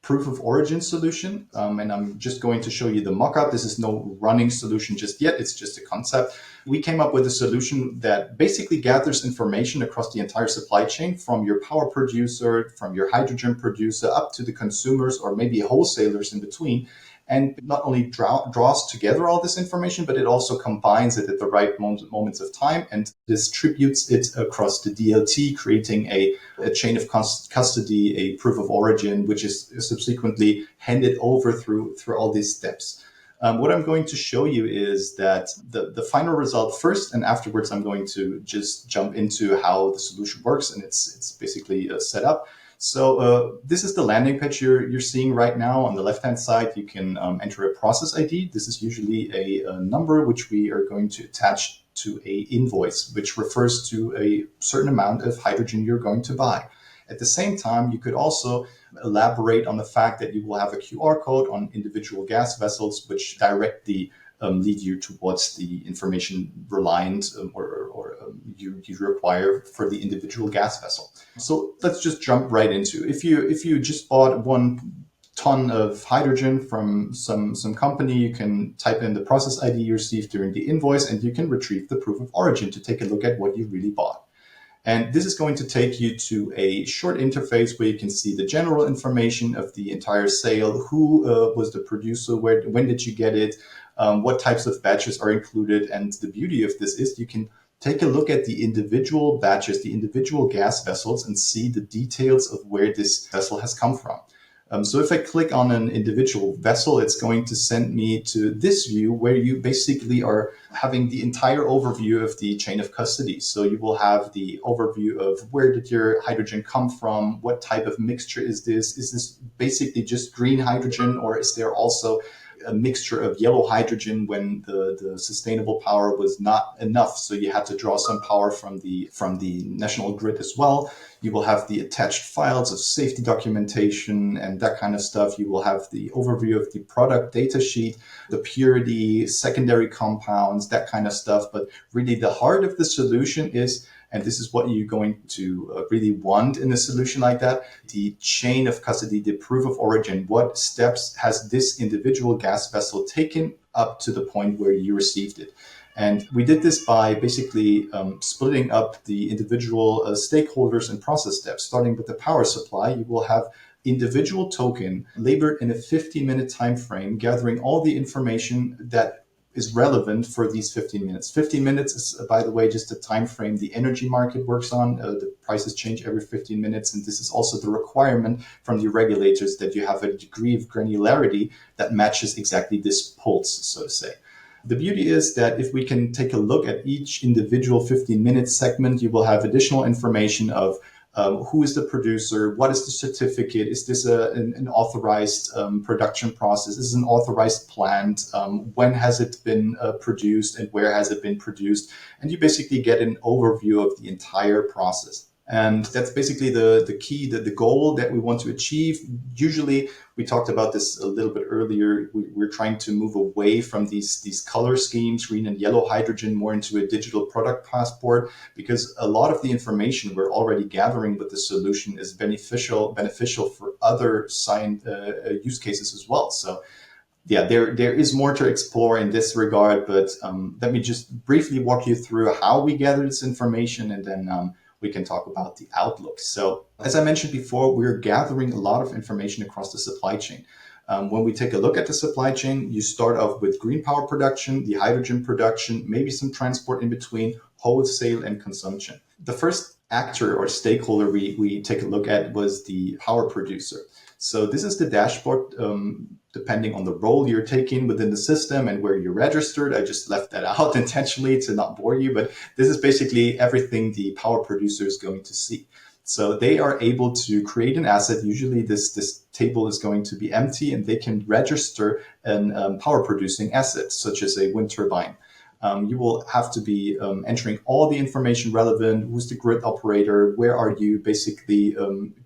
proof of origin solution. And I'm just going to show you the mock-up. This is no running solution just yet. It's just a concept. We came up with a solution that basically gathers information across the entire supply chain, from your power producer, from your hydrogen producer, up to the consumers or maybe wholesalers in between. And not only draws together all this information, but it also combines it at the right moments of time and distributes it across the DLT, creating a chain of custody, a proof of origin, which is subsequently handed over through all these steps. What I'm going to show you is that the final result first, and afterwards I'm going to just jump into how the solution works, and it's basically set up. So this is the landing page you're seeing right now. On the left-hand side, you can enter a process ID. This is usually a number which we are going to attach to a invoice, which refers to a certain amount of hydrogen you're going to buy. At the same time, you could also elaborate on the fact that you will have a QR code on individual gas vessels, which directly lead you towards the information reliant or you require for the individual gas vessel. So let's just jump right into, if you just bought 1 ton of hydrogen from some company, you can type in the process ID you received during the invoice, and you can retrieve the proof of origin to take a look at what you really bought. And this is going to take you to a short interface where you can see the general information of the entire sale, who was the producer, when did you get it, what types of batches are included. And the beauty of this is you can take a look at the individual batches, the individual gas vessels, and see the details of where this vessel has come from. So if I click on an individual vessel, it's going to send me to this view where you basically are having the entire overview of the chain of custody. So you will have the overview of where did your hydrogen come from, what type of mixture is this basically just green hydrogen, or is there also a mixture of yellow hydrogen when the sustainable power was not enough, so you had to draw some power from the national grid as well. You will have the attached files of safety documentation and that kind of stuff. You will have the overview of the product data sheet, the purity, secondary compounds, that kind of stuff. But really the heart of the solution is, and this is what you're going to really want in a solution like that, the chain of custody, the proof of origin. What steps has this individual gas vessel taken up to the point where you received it? And we did this by basically splitting up the individual stakeholders and process steps. Starting with the power supply, you will have individual token labeled in a 15-minute time frame, gathering all the information that is relevant for these 15 minutes. 15 minutes is, by the way, just a time frame the energy market works on. The prices change every 15 minutes. And this is also the requirement from the regulators that you have a degree of granularity that matches exactly this pulse, so to say. The beauty is that if we can take a look at each individual 15-minute segment, you will have additional information of who is the producer, what is the certificate, is this an authorized production process, is this an authorized plant, when has it been produced and where has it been produced, and you basically get an overview of the entire process. And that's basically the key, the goal that we want to achieve. Usually, we talked about this a little bit earlier, we're trying to move away from these color schemes, green and yellow hydrogen, more into a digital product passport, because a lot of the information we're already gathering with the solution is beneficial for other use cases as well. So yeah, there is more to explore in this regard, but let me just briefly walk you through how we gather this information, and then we can talk about the outlook. So as I mentioned before, we're gathering a lot of information across the supply chain. When we take a look at the supply chain, you start off with green power production, the hydrogen production, maybe some transport in between, wholesale and consumption. The first actor or stakeholder we take a look at was the power producer. So this is the dashboard, depending on the role you're taking within the system and where you're registered. I just left that out intentionally to not bore you, but this is basically everything the power producer is going to see. So they are able to create an asset. Usually this table is going to be empty, and they can register an power producing asset, such as a wind turbine. You will have to be entering all the information relevant. Who's the grid operator? Where are you basically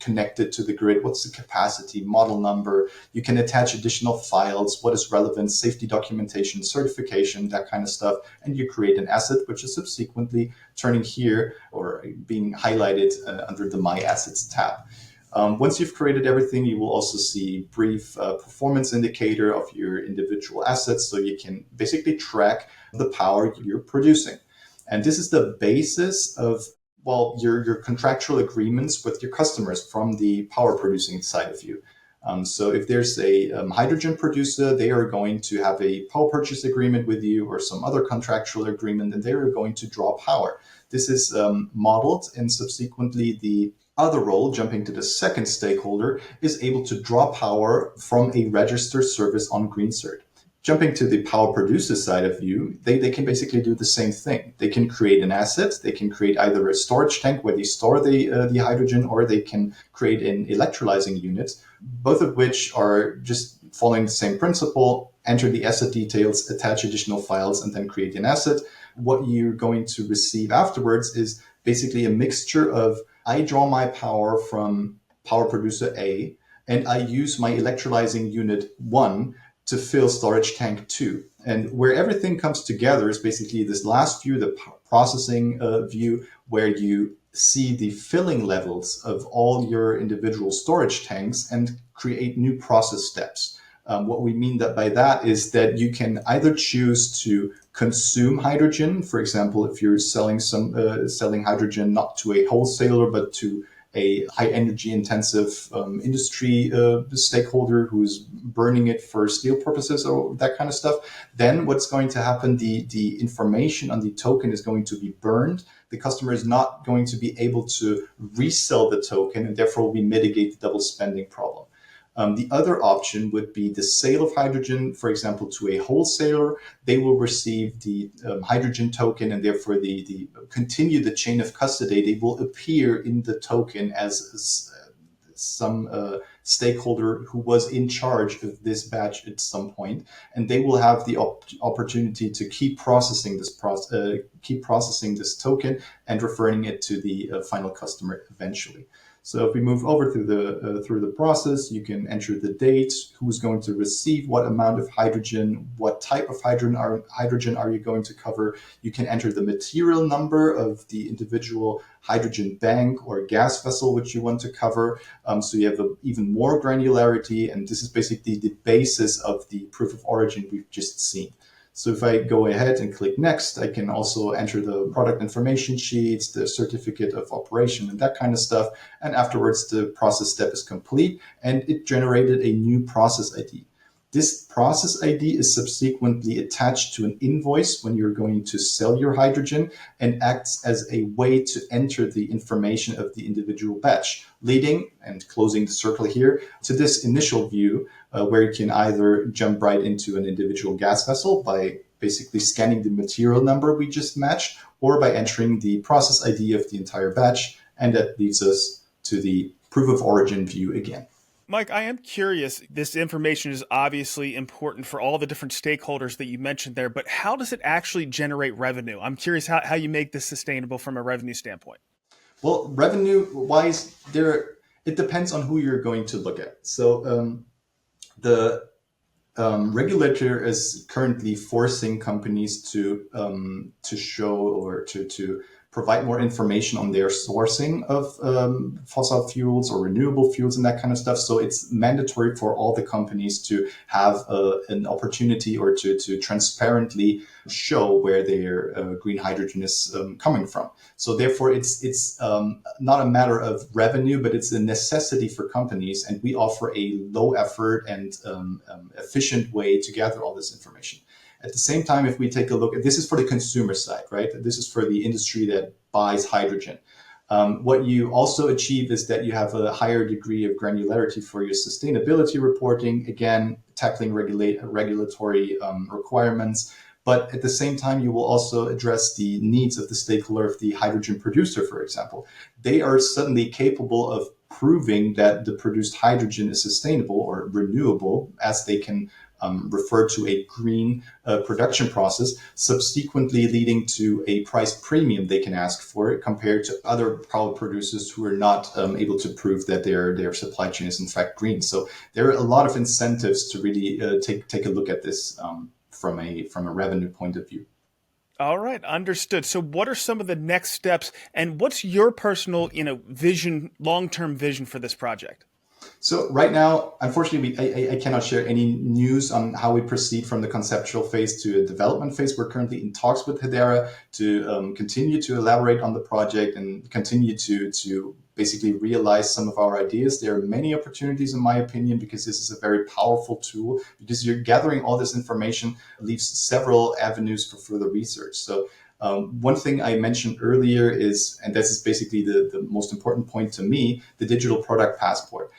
connected to the grid? What's the capacity, model number? You can attach additional files. What is relevant? Safety documentation, certification, that kind of stuff. And you create an asset, which is subsequently turning here or being highlighted under the My Assets tab. Once you've created everything, you will also see brief performance indicator of your individual assets, so you can basically track the power you're producing. And this is the basis of, well, your contractual agreements with your customers from the power producing side of you. So if there's a hydrogen producer, they are going to have a power purchase agreement with you or some other contractual agreement, and they are going to draw power. This is modeled, and subsequently the other role, jumping to the second stakeholder, is able to draw power from a registered service on GreenCert. Jumping to the power producer side of you, they can basically do the same thing. They can create an asset. They can create either a storage tank where they store the hydrogen, or they can create an electrolyzing unit, both of which are just following the same principle: enter the asset details, attach additional files, and then create an asset. What you're going to receive afterwards is basically a mixture of, I draw my power from power producer A, and I use my electrolyzing unit 1 to fill storage tank 2. And where everything comes together is basically this last view, the processing view, where you see the filling levels of all your individual storage tanks and create new process steps. What we mean by that is that you can either choose to consume hydrogen. For example, if you're selling hydrogen not to a wholesaler, but to a high energy intensive industry stakeholder who's burning it for steel purposes or that kind of stuff, then what's going to happen, the information on the token is going to be burned. The customer is not going to be able to resell the token, and therefore we mitigate the double spending problem. The other option would be the sale of hydrogen, for example, to a wholesaler. They will receive the hydrogen token, and therefore the continue the chain of custody. They will appear in the token as some stakeholder who was in charge of this batch at some point, and they will have the opportunity to keep processing this token and referring it to the final customer eventually. So if we move over through the process, you can enter the date, who's going to receive what amount of hydrogen, what type of hydrogen are you going to cover. You can enter the material number of the individual hydrogen bank or gas vessel which you want to cover. So you have even more granularity, and this is basically the basis of the proof of origin we've just seen. So if I go ahead and click next, I can also enter the product information sheets, the certificate of operation, and that kind of stuff. And afterwards, the process step is complete, and it generated a new process ID. This process ID is subsequently attached to an invoice when you're going to sell your hydrogen, and acts as a way to enter the information of the individual batch, leading and closing the circle here to this initial view where you can either jump right into an individual gas vessel by basically scanning the material number we just matched, or by entering the process ID of the entire batch. And that leads us to the proof of origin view again. Mike, I am curious. This information is obviously important for all the different stakeholders that you mentioned there, but how does it actually generate revenue? I'm curious how you make this sustainable from a revenue standpoint. Well, revenue-wise, it depends on who you're going to look at. So the regulator is currently forcing companies to show or to provide more information on their sourcing of fossil fuels or renewable fuels and that kind of stuff. So it's mandatory for all the companies to have an opportunity or to transparently show where their green hydrogen is coming from. So therefore, it's not a matter of revenue, but it's a necessity for companies. And we offer a low effort and efficient way to gather all this information. At the same time, if we take a look at, this is for the consumer side, right? This is for the industry that buys hydrogen. What you also achieve is that you have a higher degree of granularity for your sustainability reporting, again, tackling regulatory requirements. But at the same time, you will also address the needs of the stakeholder of the hydrogen producer, for example. They are suddenly capable of proving that the produced hydrogen is sustainable or renewable, as they can refer to a green production process, subsequently leading to a price premium they can ask for it compared to other power producers who are not able to prove that their supply chain is in fact green. So there are a lot of incentives to really take a look at this from a revenue point of view. All right, understood. So what are some of the next steps, and what's your personal, vision, long-term vision for this project? So right now, unfortunately, I cannot share any news on how we proceed from the conceptual phase to a development phase. We're currently in talks with Hedera to continue to elaborate on the project and continue to basically realize some of our ideas. There are many opportunities, in my opinion, because this is a very powerful tool, because you're gathering all this information leaves several avenues for further research. So one thing I mentioned earlier is, and this is basically the most important point to me, the digital product passport.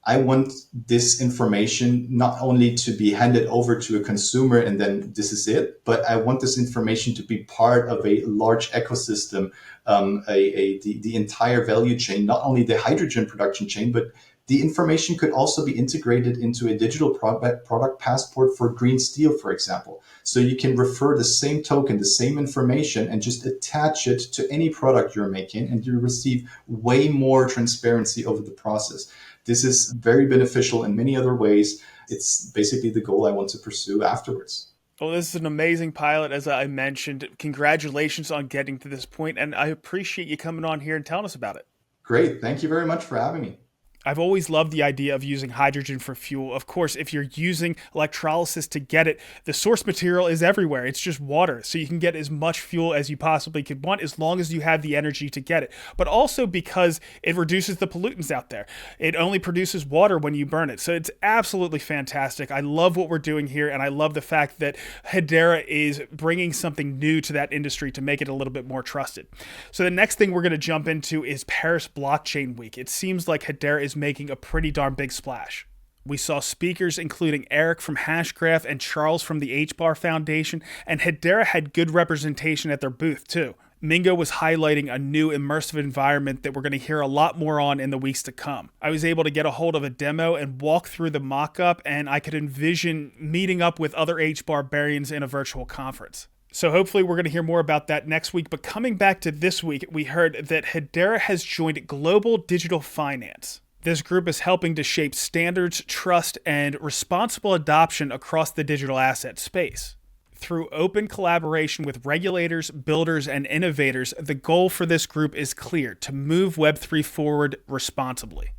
I want this information not only to be handed over to a consumer and then this is it, but I want this information to be part of a large ecosystem, the entire value chain, not only the hydrogen production chain, but the information could also be integrated into a digital product passport for green steel, for example. So you can refer the same token, the same information, and just attach it to any product you're making, and you receive way more transparency over the process. This is very beneficial in many other ways. It's basically the goal I want to pursue afterwards. Well, this is an amazing pilot, as I mentioned. Congratulations on getting to this point, and I appreciate you coming on here and telling us about it. Great. Thank you very much for having me. I've always loved the idea of using hydrogen for fuel. Of course, if you're using electrolysis to get it, the source material is everywhere. It's just water. So you can get as much fuel as you possibly could want as long as you have the energy to get it. But also because it reduces the pollutants out there. It only produces water when you burn it. So it's absolutely fantastic. I love what we're doing here, and I love the fact that Hedera is bringing something new to that industry to make it a little bit more trusted. So the next thing we're going to jump into is Paris Blockchain Week. It seems like Hedera is making a pretty darn big splash. We saw speakers including Eric from Hashgraph and Charles from the HBAR Foundation, and Hedera had good representation at their booth too. Mingo was highlighting a new immersive environment that we're going to hear a lot more on in the weeks to come. I was able to get a hold of a demo and walk through the mock-up, and I could envision meeting up with other HBARbarians in a virtual conference. So hopefully we're going to hear more about that next week. But coming back to this week, we heard that Hedera has joined Global Digital Finance. This group is helping to shape standards, trust, and responsible adoption across the digital asset space. Through open collaboration with regulators, builders, and innovators, the goal for this group is clear: to move Web3 forward responsibly.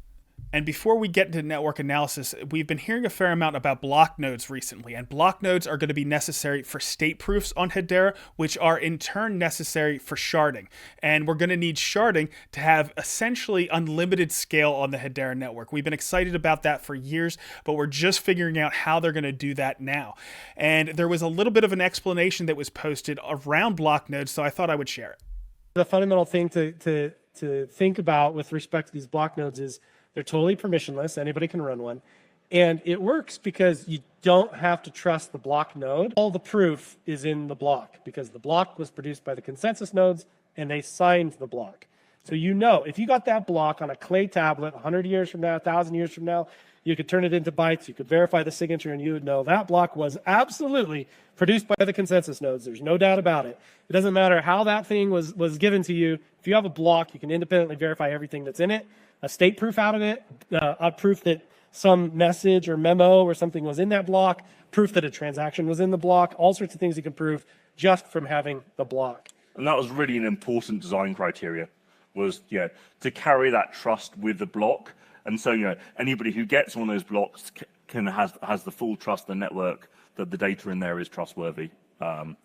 And before we get into network analysis, we've been hearing a fair amount about BlockNodes recently, and BlockNodes are going to be necessary for state proofs on Hedera, which are in turn necessary for sharding. And we're going to need sharding to have essentially unlimited scale on the Hedera network. We've been excited about that for years, but we're just figuring out how they're going to do that now. And there was a little bit of an explanation that was posted around BlockNodes, so I thought I would share it. The fundamental thing to think about with respect to these BlockNodes is they're totally permissionless. Anybody can run one. And it works because you don't have to trust the block node. All the proof is in the block because the block was produced by the consensus nodes and they signed the block. So you know, if you got that block on a clay tablet 100 years from now, 1,000 years from now, you could turn it into bytes, you could verify the signature, and you would know that block was absolutely produced by the consensus nodes. There's no doubt about it. It doesn't matter how that thing was given to you. If you have a block, you can independently verify everything that's in it. A state proof out of it, a proof that some message or memo or something was in that block, proof that a transaction was in the block, all sorts of things you can prove just from having the block. And that was really an important design criteria, was to carry that trust with the block. And so anybody who gets one of those blocks has the full trust in the network that the data in there is trustworthy. And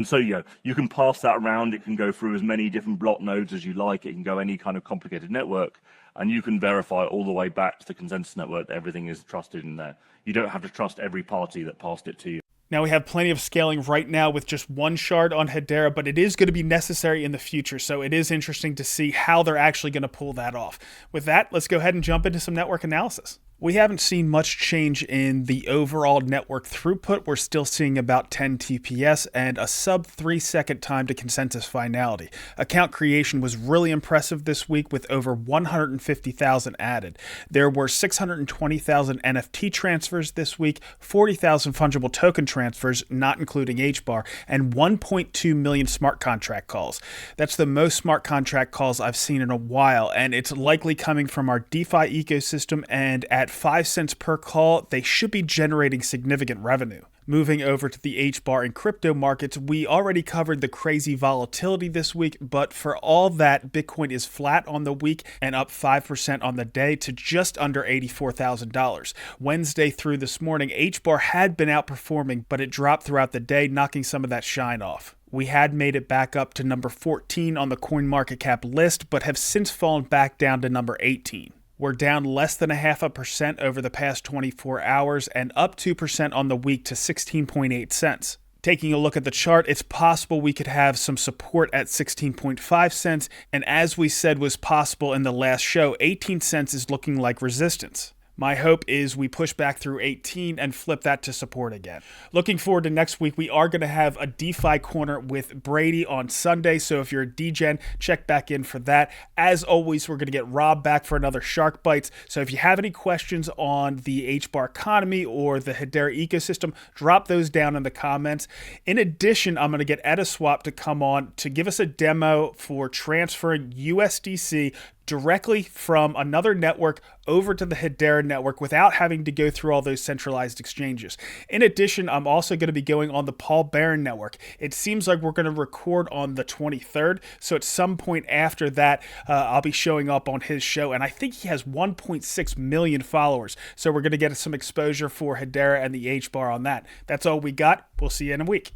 so you can pass that around. It can go through as many different block nodes as you like. It can go any kind of complicated network, and you can verify all the way back to the consensus network that everything is trusted in there. You don't have to trust every party that passed it to you. Now, we have plenty of scaling right now with just one shard on Hedera, but it is going to be necessary in the future, so it is interesting to see how they're actually going to pull that off. With that, let's go ahead and jump into some network analysis. We haven't seen much change in the overall network throughput. We're still seeing about 10 TPS and a sub 3-second time to consensus finality. Account creation was really impressive this week with over 150,000 added. There were 620,000 NFT transfers this week, 40,000 fungible token transfers, not including HBAR, and 1.2 million smart contract calls. That's the most smart contract calls I've seen in a while, and it's likely coming from our DeFi ecosystem, and at 5 cents per call, they should be generating significant revenue. Moving over to the HBAR and crypto markets, we already covered the crazy volatility this week, but for all that, Bitcoin is flat on the week and up 5% on the day to just under $84,000. Wednesday through this morning, HBAR had been outperforming, but it dropped throughout the day, knocking some of that shine off. We had made it back up to number 14 on the CoinMarketCap list, but have since fallen back down to number 18. We're down less than 0.5% over the past 24 hours and up 2% on the week to 16.8 cents. Taking a look at the chart, it's possible we could have some support at 16.5 cents, and as we said was possible in the last show, 18 cents is looking like resistance. My hope is we push back through 18 and flip that to support again. Looking forward to next week, we are going to have a DeFi corner with Brady on Sunday, so if you're a DGen, check back in for that. As always, we're going to get Rob back for another Shark Bites, so if you have any questions on the HBAR economy or the Hedera ecosystem, drop those down in the comments. In addition, I'm going to get Ediswap to come on to give us a demo for transferring USDC directly from another network over to the Hedera network without having to go through all those centralized exchanges. In addition, I'm also going to be going on the Paul Barron network. It seems like we're going to record on the 23rd, so at some point after that, I'll be showing up on his show, and I think he has 1.6 million followers, so we're going to get some exposure for Hedera and the HBAR on that. That's all we got. We'll see you in a week.